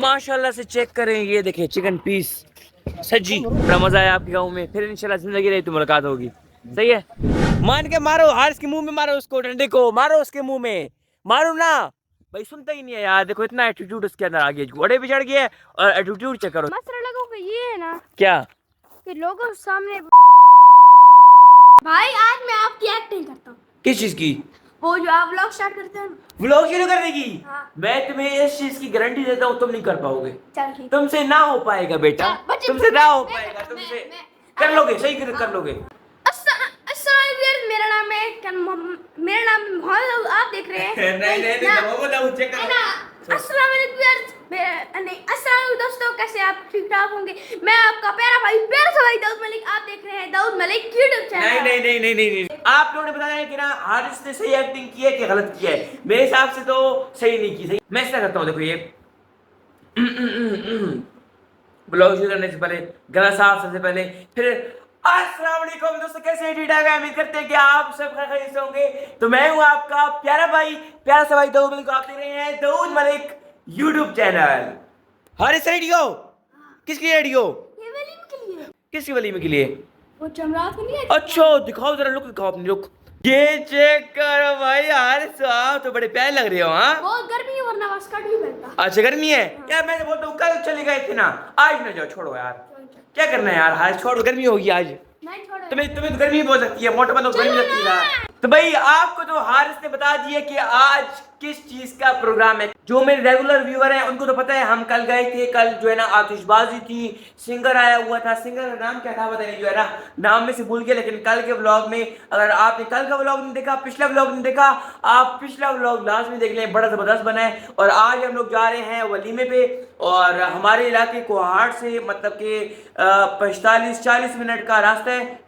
माशाल्लाह से चेक करें, ये देखिए चिकन पीस सज्जी। बड़ा मजा आया आपके गाँव में, फिर इंशाल्लाह जिंदगी रही तो मुलाकात होगी। सही है, मान के मारो, हारिस के मुंह में मारो, उसको डंडे को मारो, उसके मुंह में मारो ना भाई, सुनता ही नहीं है यार। देखो इतना एटीट्यूड उसके अंदर आ गया, घोड़े पे चढ़ गया है और एटीट्यूड चेक करो। मसला लोगों का ये है ना क्या कि लोगों के सामने भाई आज मैं आपकी एक्टिंग करता हूँ। किस चीज की? वो जो आप व्लॉग स्टार्ट करते हैं ना, व्लॉग शुरू करने की? हाँ। मैं तुम्हें इस चीज की गारंटी देता हूँ, तुम नहीं कर पाओगे। चल ठीक। तुमसे ना हो पाएगा बेटा, तुमसे ना हो पाएगा, तुमसे कर लोगे, सही कर लोगे। मेरा नाम है मोहम्मद, आप देख रहे हैं। नहीं चेक करो। अस्सलाम वालेकुम यार, नहीं अस्सलाम वालेकुम दोस्तों, कैसे आप? ठीक ठाक होंगे। मैं आपका प्यारा सा भाई दाऊद मलिक, आप देख रहे हैं दाऊद मलिक यूट्यूब चैनल। नहीं, आप लोगों ने बताया है कि ना हारिस ने सही एक्टिंग की है कि गलत की है। मेरे हिसाब से तो सही नहीं की। सही मैं ऐसा करता हूँ, देखो ये ब्लॉग शुरू करने से पहले गला साफ सबसे पहले, फिर अस्सलाम वालेकुम दोस्तों, कैसे हैं? ठीक ठाक है, उम्मीद करते हैं कि आप सब खैरियत से होंगे। तो मैं हूँ आपका प्यारा सा भाई दाऊद मलिक, आप देख रहे हैं Dawood Malik YouTube channel. Haris radio किसकी रेडियो? ये वलीम के लिए। किसकी वलीमे के लिए? वो जमरात के लिए। अच्छा दिखाओ जरा, लुक दिखाओ अपनी लुक। ये चेक करो भाई, हारिस आप तो बड़े प्यारे लग रहे हो। हाँ बहुत गर्मी है, वरना बस कट भी पड़ता। अच्छा गर्मी है यार, मैं तो बोलता हूँ कल चले गए थे ना, आज ना जाओ, छोड़ो यार, क्या करना है यार। हारिस छोड़ो, गर्मी होगी आज। नहीं छोड़ो। तुम्हें तो गर्मी बहुत लगती है, मोटे बंदों को गर्मी लगती है। तो भाई आपको तो हारिस ने बता दिया कि आज किस चीज का प्रोग्राम है। जो मेरे रेगुलर व्यूअर हैं उनको तो पता है, हम कल गए थे, कल जो है ना आतिशबाजी थी, सिंगर आया हुआ था। सिंगर का नाम क्या था पता नहीं, जो है ना नाम में से भूल गया। लेकिन कल के व्लॉग में, अगर आपने कल का व्लॉग नहीं देखा, पिछला व्लॉग नहीं देखा, आप पिछला व्लॉग लास्ट में देख लें, बड़ा जबरदस्त बना है। और आज हम लोग जा रहे हैं वलीमे पे, और हमारे इलाके कोहाट से मतलब कि 45-40 मिनट का रास्ता है।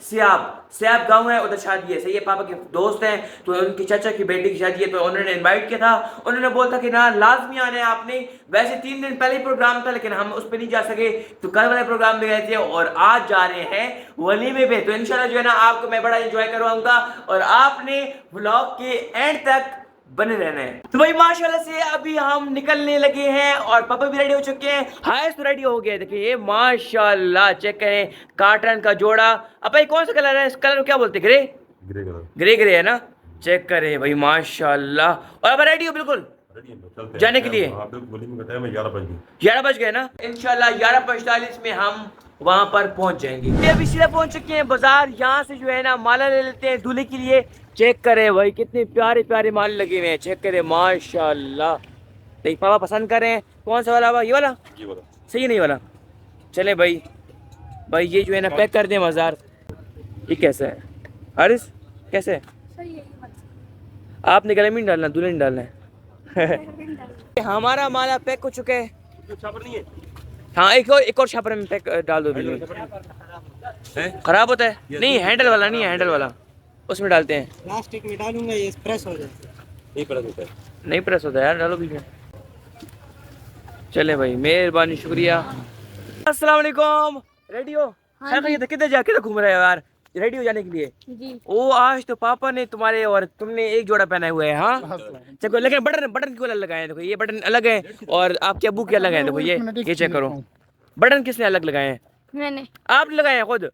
सियाब गांव है, उधर शादी है। सही है, पापा के दोस्त हैं, तो उनकी चाचा की बेटी की शादी है, तो उन्होंने इनवाइट किया था। उन्होंने बोला था कि ना लाजमी आना है आपने। वैसे 3 दिन पहले ही प्रोग्राम था, लेकिन हम उस पर नहीं जा सके, तो कल वाले प्रोग्राम में गए थे और आज जा रहे हैं वलीमे पे। तो इंशाल्लाह जो है ना आपको मैं बड़ा एंजॉय करवाऊंगा, और आपने व्लॉग के एंड तक बने रहना है। तो भाई माशाल्लाह से अभी हम निकलने लगे हैं, और पापा भी रेडी हो चुके हैं, हारिस तो रेडी हो गया। देखिए ये माशाल्लाह चेक करें, कार्टन का जोड़ा। अब भाई कौन सा कलर है? इस कलर को क्या बोलते हैं? ग्रे कलर, ग्रे है ना। चेक करें भाई माशाल्लाह। और अब रेडी हो बिल्कुल जाने के लिए? 11 बज गए ना, इंशाल्लाह 11:45 में हम वहां पर पहुंच जाएंगे। अभी सीधा पहुंच चुके हैं बाजार, यहाँ से जो है ना माला ले लेते हैं दूल्हे के लिए। चेक करें भाई कितने प्यारे प्यारे माल लगे हुए हैं, चेक करें माशाल्लाह। नहीं पापा पसंद करें कौन सा वाला? ये वाला सही नहीं वाला? चले भाई ये जो है ना पैक कर दें बाजार। ये कैसा है हारिस, कैसे है? आपने गले में डालना, दूल्हे नहीं डालना है। हमारा माला पैक हो चुका है। नहीं है? हाँ एक और छापर में पैक डाल दो। खराब होता है? नहीं हैंडल वाला नहीं है, हैंडल वाला उसमें डालते हैं। प्लास्टिक में डालूंगा, ये प्रेस हो जाता है। नहीं प्रेस होता है यार, डालो बीच में। चले भाई मेहरबानी, शुक्रिया। अस्सलाम वालेकुम। रेडी हो? किधर घूम रहे हो यार? रेडी हो जाने के लिए जी। ओ आज तो पापा ने तुम्हारे और तुमने एक जोड़ा पहना हुआ है। हाँ चलो, लेकिन बटन क्यों अलग लगाए हैं? देखो ये बटन अलग है और आपके अब्बू के अलग है। देखो ये चेक करो, बटन किसने अलग लगाए हैं? मैंने। आप लगाए हैं खुद?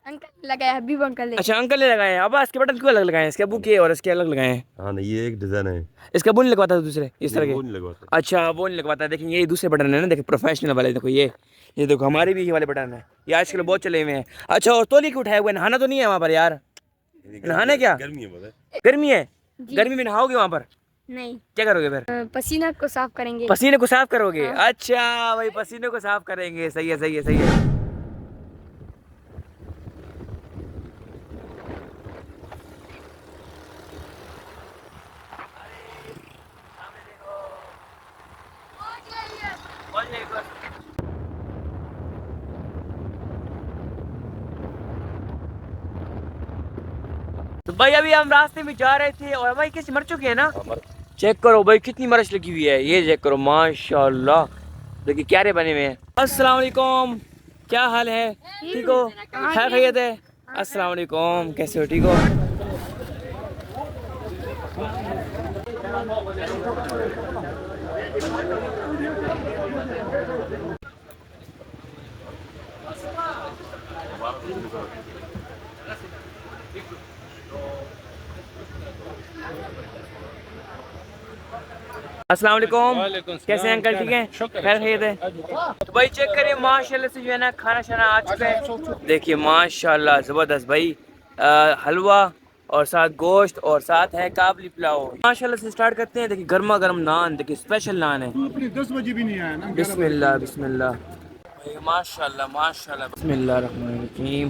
अंकल लगाया, हबीब अंकल ने। अच्छा अंकल ने लगाए हैं। अब इसके बटन क्यों अलग लगाए हैं? इसके अब्बू के और इसके अलग लगाए हैं। हाँ नहीं, ये एक डिजाइन है। इसका वो नहीं लगवाता दूसरे इस तरह वो के? नहीं लगवाता। अच्छा वो नहीं लगवाता। देखिए ये दूसरे बटन है ना, देखो प्रोफेशनल वाले। देखो ये देखो हमारे भी ये वाले बटन है, ये आजकल बहुत चले हुए हैं। अच्छा और तोली क्यों उठाए हुए? नहाना तो नहीं है वहाँ पर यार? नहाने क्या? गर्मी है। गर्मी है? गर्मी में नहाओगे वहाँ पर? नहीं। क्या करोगे फिर? पसीना को साफ करेंगे। पसीने को साफ करोगे? हाँ। अच्छा भाई पसीने को साफ करेंगे, सही है सही है सही है। तो भाई अभी हम रास्ते में जा रहे थे और भाई कैसे मर चुके हैं ना। चेक करो भाई कितनी मर्च लगी हुई है, ये चेक करो माशाल्लाह। देखिए क्यारे बने हुए हैं। अस्सलाम वालेकुम, क्या हाल है? ठीक हो? खैरियत है? अस्सलाम वालेकुम, कैसे हो? ठीक हो? अस्सलाम वालेकुम। वालेकुम सलाम। कैसे हैं अंकल, ठीक हैं? शुक्र है, खैर खैरियत है? तो भाई चेक करिए माशाल्लाह से जो है ना खाना शाना आ चुका है। देखिए माशाल्लाह ज़बरदस्त भाई, हलवा और साथ गोश्त और साथ है काबली पुलाव। माशाल्लाह से स्टार्ट करते हैं। देखिए गर्मा गर्म नान, देखिए स्पेशल नान है। 10 बजे भी नहीं आया ना। बिस्मिल्लाह बिस्मिल्लाह भाई, माशाल्लाह माशाल्लाह, बिस्मिल्लाह रहमान रहीम।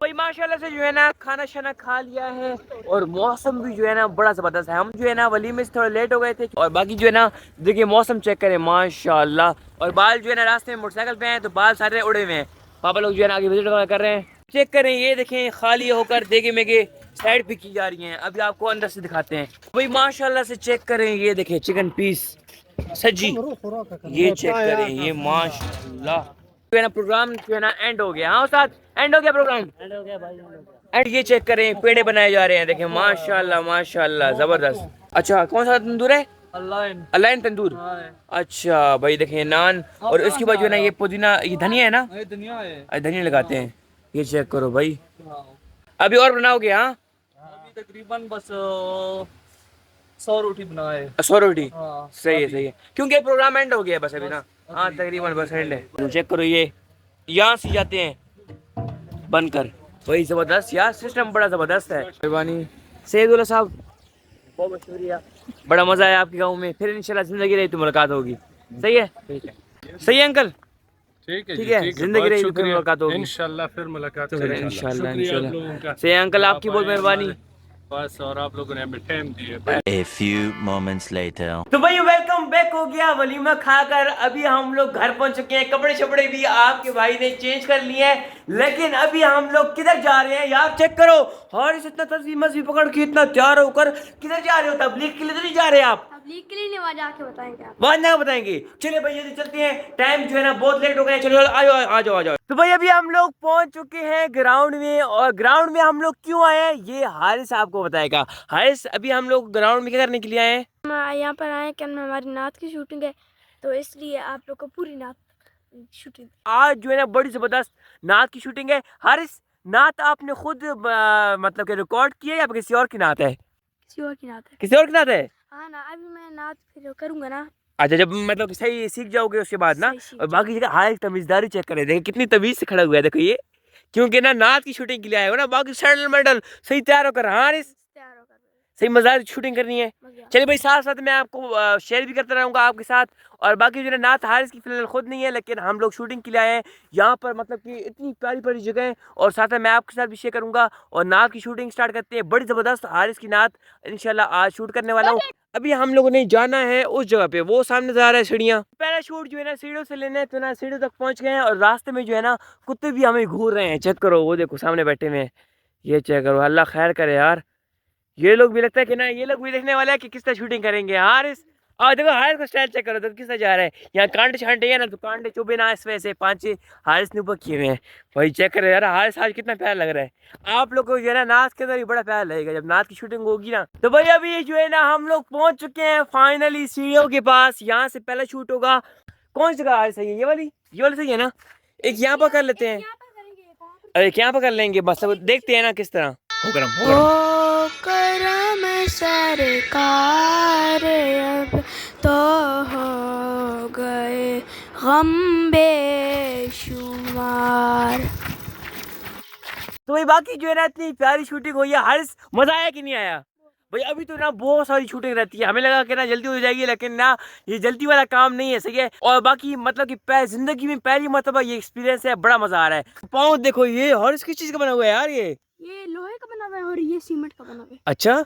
भाई माशाल्लाह से जो है ना खाना शाना खा लिया है और मौसम भी जो है ना बड़ा ज़बरदस्त है। हम जो है ना वलीमे से थोड़ा लेट हो गए थे और बाकी जो है ना देखिए मौसम चेक करें माशाल्लाह। और बाल जो है ना रास्ते में मोटरसाइकिल पे हैं तो बाल सारे उड़े हुए हैं। पापा लोग जो है ना आगे विजिट कर रहे हैं। चेक करें ये देखें खाली होकर देगे मेगे साइड पे की जा रही हैं। अभी आपको अंदर से दिखाते हैं। भाई माशाल्लाह से चेक करें ये देखें चिकन पीस सज्जी, ये चेक करें ये माशाल्लाह। जो है ना प्रोग्राम जो है ना एंड हो गया। हाँ उस्ताद एंड हो गया प्रोग्राम, एंड हो गया भाई। एंड ये चेक करें पेड़े बनाए जा रहे हैं। देखें माशाल्लाह माशाल्लाह ज़बरदस्त। अच्छा कौन सा तंदूर है? अलाइन तंदूर। अच्छा भाई देखें नान और उसके बाद जो है ना ये पुदीना, ये धनिया है ना, धनिया है। धनिया लगाते हैं। ये चेक करो भाई। अभी और बनाओगे? हाँ अभी तकरीबन बस 100 रोटी बनाए। 100 रोटी। हाँ, सही है सही है, क्योंकि प्रोग्राम एंड हो गया बस अभी ना। हाँ तकरीबन बस एंड है। तो चेक करो ये यहाँ से जाते हैं बनकर। वही ज़बरदस्त यार, सिस्टम बड़ा ज़बरदस्त है। मेहरबानी सैयदुल्लाह साहब, बहुत बहुत शुक्रिया। बड़ा मज़ा आया आपके गाँव में। फिर इंशाल्लाह ज़िंदगी रही तो मुलाकात होगी। सही है? सही है अंकल? ठीक है ठीक है, जिंदगी रही तो फिर मुलाकात होगी इंशाल्लाह। फिर मुलाकात करेंगे इंशाल्लाह शुक्रिया आप इंशाल्लाह। लोगों का। सही है अंकल, आपकी बहुत मेहरबानी। बस और आप लोगों ने हमें टाइम दिया। A few moments later. तो भाई वेलकम बैक हो गया वलीमा खाकर। अभी हम लोग घर पहुंच चुके हैं। कपड़े शपड़े भी आपके भाई ने चेंज कर लिए हैं, लेकिन अभी हम लोग किधर जा रहे हैं यार? चेक करो हारिस इतना तस्वीर मस्वीर पकड़ के इतना तैयार होकर किधर जा रहे हो? तबलीग के लिए तो नहीं जा रहे आप? तबलीग के लिए नहीं, वहाँ जाके बताएंगे आप। वहां ना बताएंगे। चलिए भाई जल्दी चलते हैं, टाइम जो है ना बहुत लेट हो गया। चलो आ जाओ आ जाओ आ जाओ। तो भाई अभी हम लोग पहुंच चुके हैं ग्राउंड में। और ग्राउंड में हम लोग क्यों आए हैं ये हारिस आपको बताएगा। हारिस अभी हम लोग ग्राउंड में क्या करने के लिए आए हैं? यहाँ पर आए कि हमारी नात की शूटिंग है, तो इसलिए आप लोग को पूरी नात शूटिंग आज जो है ना बड़ी जबरदस्त नात की शूटिंग है। हारिस नात आपने खुद मतलब कि रिकॉर्ड की है या किसी और की नात है? किसी और की नात है। किसी और की नात है? हाँ ना, अभी मैं नात फिर करूँगा ना। अच्छा जब मतलब सही सीख जाओगे उसके बाद ना। सही सीख और बाकी जगह हारिस तमीजदारी चेक करें, देखिए कितनी तमीज से खड़ा हुआ है। देखो ये क्योंकि ना नात की शूटिंग के लिए आए हो ना, बाकी सैंडल मेडल सही तैयार होकर। हारिस तैयार होकर सही मजेदार शूटिंग करनी है। चलिए भाई साथ साथ मैं आपको शेयर भी करता रहूँगा आपके साथ। और बाकी जो है नात हारिस की फिलहाल खुद नहीं है, लेकिन हम लोग शूटिंग के लिए आए हैं यहाँ पर। मतलब कि इतनी प्यारी प्यारी जगह है और साथ में मैं आपके साथ भी शेयर करूँगा। और नात की शूटिंग स्टार्ट करते हैं। बड़ी ज़बरदस्त हारिस की नात इंशाल्लाह आज शूट करने वाला हूँ। अभी हम लोगों ने जाना है उस जगह पे, वो सामने जा रहा है सीढ़ियाँ। पहला शूट जो है ना सीढ़ियों से लेना है, तो ना सीढ़ियों तक पहुँच गए हैं और रास्ते में जो है ना कुत्ते भी हमें घूर रहे हैं। चेक करो वो देखो सामने बैठे हुए हैं। ये चेक करो, अल्लाह खैर करे यार। ये लोग भी लगता है कि ना ये लोग भी देखने वाले हैं कि किस तरह शूटिंग करेंगे। हारिस और देखो हारिस का स्टाइल चेक करो तो किस तरह जा रहा है। यहाँ कांटे छांटे है ना, तो कांटे चुभे ना इस वजह से 5 हारिस ने ऊपर किए हुए हैं। वही चेक करो यार, हारिस आज कितना प्यारा लग रहा है। आप लोग को जो है ना नाच के अंदर ही बड़ा प्यारा लगेगा जब नाच की शूटिंग होगी ना। तो भाई अभी जो है ना हम लोग पहुंच चुके हैं फाइनली सीढ़ियों के पास। यहाँ से पहला शूट होगा। कौन सी जगह हारिस है? ये वाली सही है ना? एक यहाँ पर कर लेते हैं। अरे यहाँ पर कर लेंगे बस, अब देखते हैं ना किस तरह हो करम सरकार अब तो हो गए गम बेशुमार। तो भाई बाकी जो है ना इतनी प्यारी शूटिंग हुई है। हारिस मजा आया कि नहीं आया? भाई अभी तो ना बहुत सारी शूटिंग रहती है, हमें लगा कि ना जल्दी हो जाएगी, लेकिन ना ये जल्दी वाला काम नहीं है। सही है। और बाकी मतलब कि जिंदगी में पहली मरतबा ये एक्सपीरियंस है, बड़ा मजा आ रहा है। पाँव देखो ये हारिस किस चीज का बना हुआ है यार? ये लोहे का बना हुआ है और ये सीमेंट का बना हुआ है। अच्छा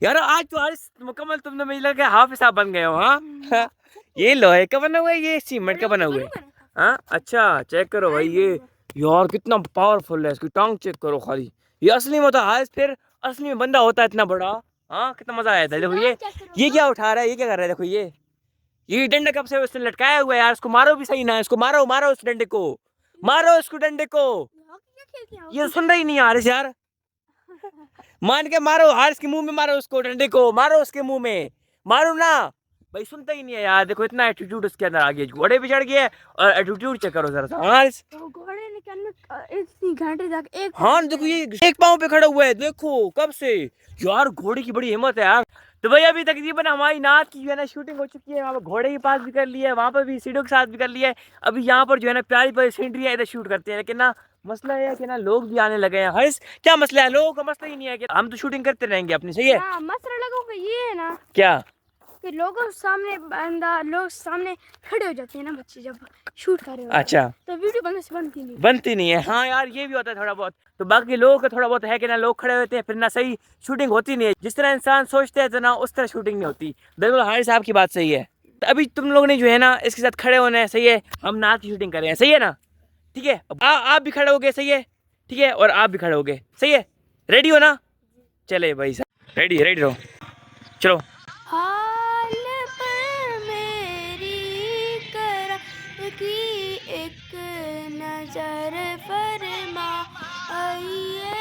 यार आज तो हारिस मुकम्मल तुमने मुझे लगा हाफिज साहब बन गए हो। हाँ ये लोहे का बना हुआ है, ये सीमेंट का बना हुआ है। हाँ अच्छा चेक करो भाई ये यार कितना पावरफुल है। इसकी टांग चेक करो खाली। ये असली में होता है हारिस, फिर असली में बंदा होता है इतना बड़ा। हाँ कितना मजा आया था। देखो ये क्या उठा रहा है, ये क्या कर रहा है? देखो ये डंडा कब से उसने लटकाया हुआ है यार। इसको मारो भी सही ना, इसको मारो मारो उस डंडे को, मारो इसको डंडे को। ये सुन रही नहीं हारिस यार, मान के मारो हारिस के मुंह में, मारो उसको डंडे को, मारो उसके मुंह में, मारो ना। भाई सुनता ही नहीं है यार, देखो इतना एटीट्यूड उसके अंदर आ गया, घोड़े पे चढ़ गया है और एटीट्यूड चेक करो जरा सा। हाँ तो घोड़े ने क्या इतनी घंटे तक एक हाँ देखो ये एक पाँव पे खड़ा हुआ है, देखो कब से। यार घोड़े की बड़ी हिम्मत है यार। तो भाई अभी तकरीबन हमारी नाच की जो है ना शूटिंग हो चुकी है, वहाँ पर घोड़े के पास भी कर लिया है, वहाँ पर भी सीढ़ियों के साथ भी कर लिया है। अभी यहाँ पर जो है ना प्यारी प्यारी सीनरी है, इधर शूट करते हैं। लेकिन ना मसला है कि ना लोग भी आने लगे हैं। हर्ष क्या मसला है? लोगों का मसला ही नहीं है कि हम तो शूटिंग करते रहेंगे अपनी, सही है। हाँ, मसला लोगों का ये है ना क्या कि लोग सामने खड़े हो जाते हैं ना बच्चे जब शूट कर रहे हो, अच्छा तो वीडियो बनती नहीं। बनती नहीं है। हाँ यार ये भी होता है थोड़ा बहुत। तो बाकी लोगों का थोड़ा बहुत है कि ना लोग खड़े होते हैं, फिर ना सही शूटिंग होती नहीं है। जिस तरह इंसान सोचते हैं तो ना उस तरह शूटिंग नहीं होती। बिल्कुल हारिस साहब की बात सही है। तो अभी तुम लोग ने जो है ना इसके साथ खड़े होना है, सही है। हम नाच की शूटिंग कर रहे हैं, सही है ना? ठीक है, आप भी खड़े हो गए, सही है। ठीक है, और आप भी खड़े हो गए, सही है। रेडी हो ना? चले भाई साहब, रेडी रहो, चलो। हाल पर मेरी करा की एक नजर फरमा आइए।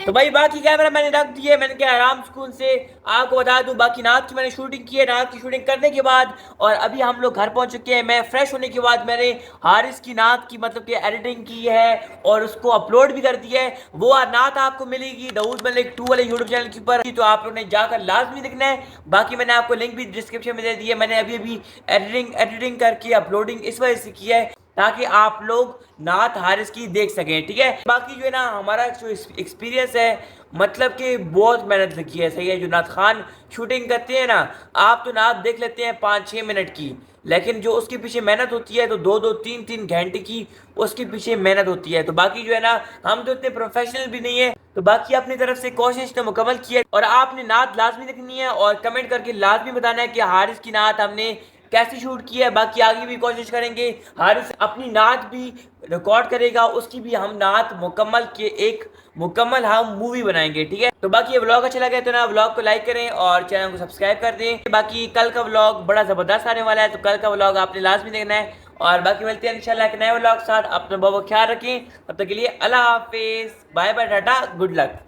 तो भाई बाकी कैमरा मैंने रख दिए, मैंने क्या आराम सुकून से आपको बता दूं। बाकी नाच की मैंने शूटिंग की है। नाच की शूटिंग करने के बाद और अभी हम लोग घर पहुंच चुके हैं। मैं फ्रेश होने के बाद मैंने हारिस की नात की मतलब कि एडिटिंग की है और उसको अपलोड भी कर दिया है। वो नात आपको मिलेगी दाऊद मलिक 2 वाले यूट्यूब चैनल के ऊपर, तो आप लोग ने जाकर लाजमी देखना है। बाकी मैंने आपको लिंक भी डिस्क्रिप्शन में दे दी है। मैंने अभी एडिटिंग करके अपलोडिंग इस वजह से की है ताकि आप लोग नात हारिस की देख सकें, ठीक है। बाकी जो है ना हमारा जो एक्सपीरियंस है मतलब कि बहुत मेहनत लगी है, सही है। जो नात खान शूटिंग करते हैं ना, आप तो नात देख लेते हैं 5-6 मिनट की, लेकिन जो उसके पीछे मेहनत होती है तो 2-2 3-3 घंटे की उसके पीछे मेहनत होती है। तो बाकी जो है ना हम तो इतने प्रोफेशनल भी नहीं है। तो बाकी अपनी तरफ से कोशिश तो मुकम्मल की है और आपने नात लाजमी देखनी है और कमेंट करके लाजमी बताना है कि हारिस की नात हमने कैसे शूट किया है। बाकी आगे भी कोशिश करेंगे, हारिस अपनी नात भी रिकॉर्ड करेगा, उसकी भी हम नात मुकम्मल के एक मुकम्मल हम मूवी बनाएंगे, ठीक है। तो बाकी ये व्लॉग अच्छा लगे तो ना व्लॉग को लाइक करें और चैनल को सब्सक्राइब कर दें। बाकी कल का व्लॉग बड़ा ज़बरदस्त आने वाला है, तो कल का व्लॉग आपने लाजमी देखना है। और बाकी मिलते हैं इंशाल्लाह एक नए व्लॉग के साथ। अपना बहुत ख्याल रखें, तब तक के लिए अल्लाह हाफिज़, bye bye, tata, good luck.